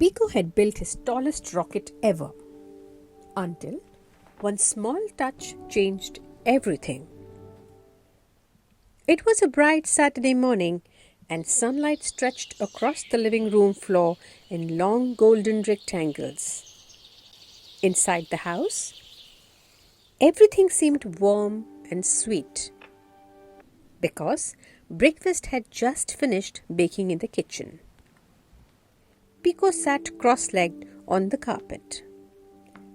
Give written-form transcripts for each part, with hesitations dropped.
Piko had built his tallest rocket ever, until one small touch changed everything. It was a bright Saturday morning, and sunlight stretched across the living room floor in long golden rectangles. Inside the house, everything seemed warm and sweet because breakfast had just finished baking in the kitchen. Piko sat cross-legged on the carpet,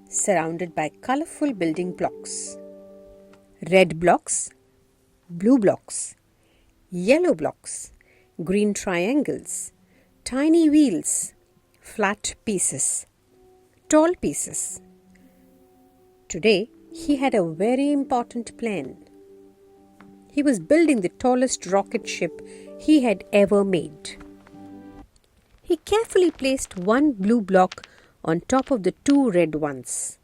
surrounded by colorful building blocks. Red blocks, blue blocks, yellow blocks, green triangles, tiny wheels, flat pieces, tall pieces. Today, he had a very important plan. He was building the tallest rocket ship he had ever made. He carefully placed one blue block on top of the two red ones,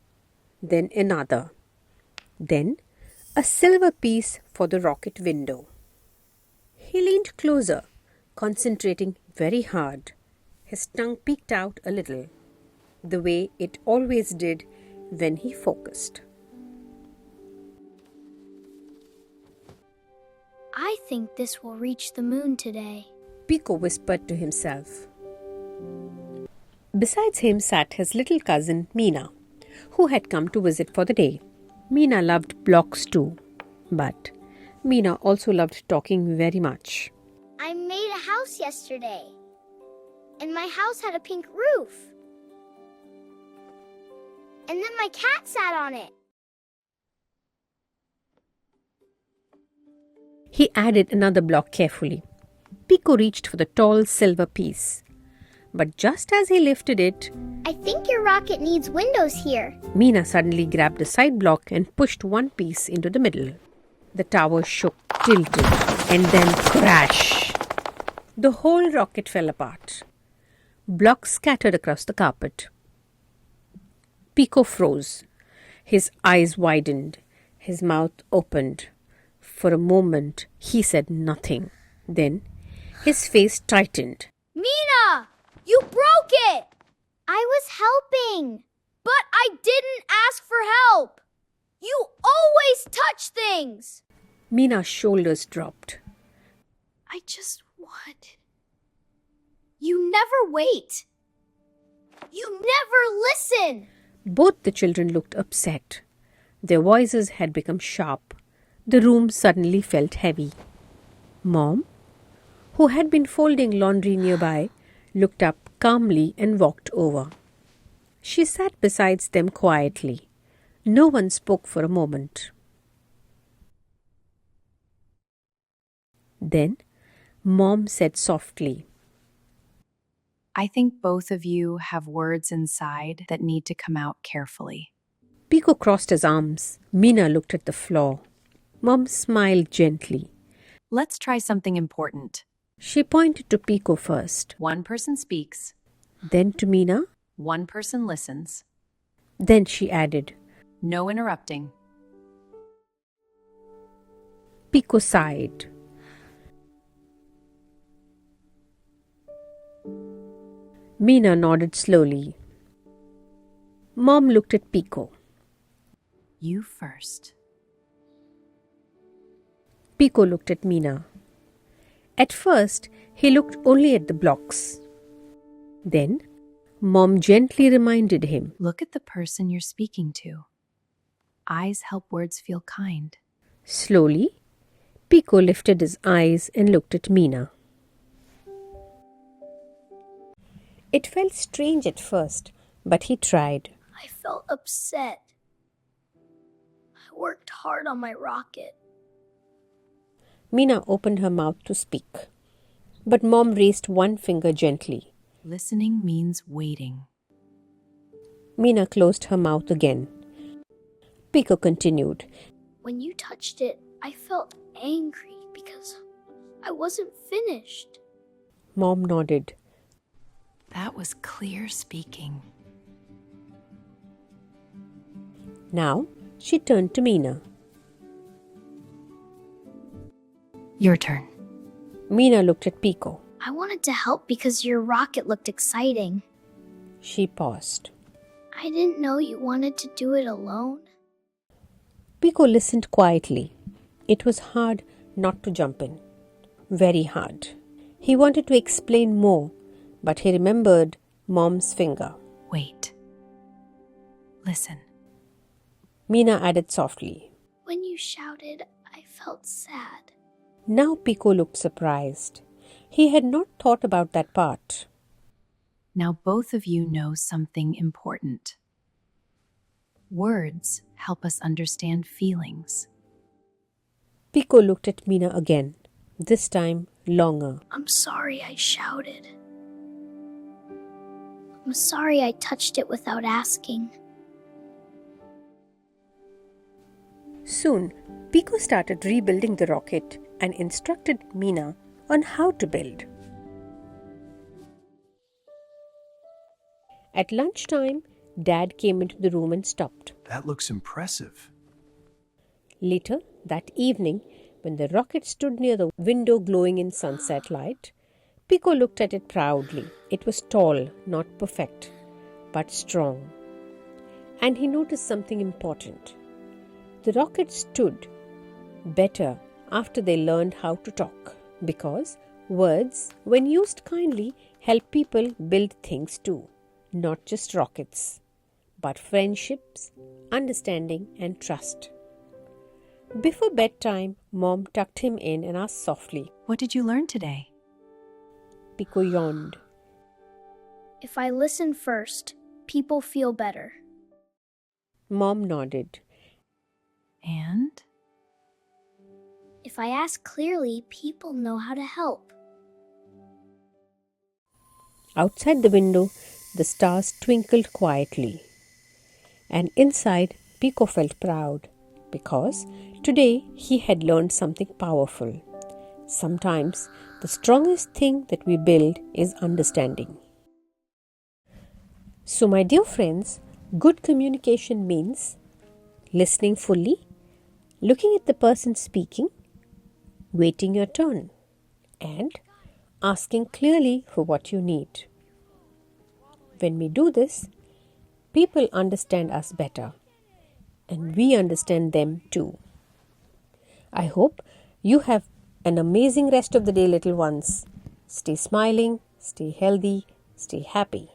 then another, then a silver piece for the rocket window. He leaned closer, concentrating very hard. His tongue peeked out a little, the way it always did when he focused. I think this will reach the moon today, Piko whispered to himself. Besides him sat his little cousin Mina, who had come to visit for the day. Mina loved blocks too, but Mina also loved talking very much. I made a house yesterday, and my house had a pink roof. And then my cat sat on it. He added another block carefully. Piko reached for the tall silver piece. But just as he lifted it, I think your rocket needs windows here. Mina suddenly grabbed a side block and pushed one piece into the middle. The tower shook, tilted, and then crash. The whole rocket fell apart. Blocks scattered across the carpet. Piko froze. His eyes widened. His mouth opened. For a moment, he said nothing. Then, his face tightened. Mina! You broke it! I was helping. But I didn't ask for help. You always touch things. Mina's shoulders dropped. I just want... You never wait. You never listen. Both the children looked upset. Their voices had become sharp. The room suddenly felt heavy. Mom, who had been folding laundry nearby, looked up calmly and walked over. She sat beside them quietly. No one spoke for a moment. Then, Mom said softly, I think both of you have words inside that need to come out carefully. Piko crossed his arms. Mina looked at the floor. Mom smiled gently. Let's try something important. She pointed to Piko first, One person speaks, then to Mina, one person listens. then she added. No interrupting. Piko sighed. Mina nodded slowly. Mom looked at Piko. You first. Piko looked at Mina. At first, he looked only at the blocks. Then, Mom gently reminded him. Look at the person you're speaking to. Eyes help words feel kind. Slowly, Piko lifted his eyes and looked at Mina. It felt strange at first, but he tried. I felt upset. I worked hard on my rocket. Mina opened her mouth to speak, but Mom raised one finger gently. Listening means waiting. Mina closed her mouth again. Piko continued. When you touched it, I felt angry because I wasn't finished. Mom nodded. That was clear speaking. Now, she turned to Mina. Your turn. Mina looked at Piko. I wanted to help because your rocket looked exciting. She paused. I didn't know you wanted to do it alone. Piko listened quietly. It was hard not to jump in. Very hard. He wanted to explain more, but he remembered Mom's finger. Wait. Listen. Mina added softly. When you shouted, I felt sad. Now Piko looked surprised. He had not thought about that part. Now both of you know something important. Words help us understand feelings. Piko looked at Mina again, this time longer. I'm sorry I shouted. I'm sorry I touched it without asking. Soon, Piko started rebuilding the rocket and instructed Mina on how to build. At lunchtime, Dad came into the room and stopped. That looks impressive. Later, that evening, when the rocket stood near the window glowing in sunset light, Piko looked at it proudly. It was tall, not perfect, but strong. And he noticed something important. The rocket stood better after they learned how to talk, because words, when used kindly, help people build things too, not just rockets, but friendships, understanding, and trust. Before bedtime, Mom tucked him in and asked softly. What did you learn today? Piko yawned. If I listen first, people feel better. Mom nodded. And? If I ask clearly, people know how to help. Outside the window, the stars twinkled quietly. And inside, Piko felt proud, because today he had learned something powerful. Sometimes the strongest thing that we build is understanding. So, my dear friends, good communication means listening fully, looking at the person speaking, waiting your turn, and asking clearly for what you need. When we do this, people understand us better, and we understand them too. I hope you have an amazing rest of the day, little ones. Stay smiling, stay healthy, stay happy.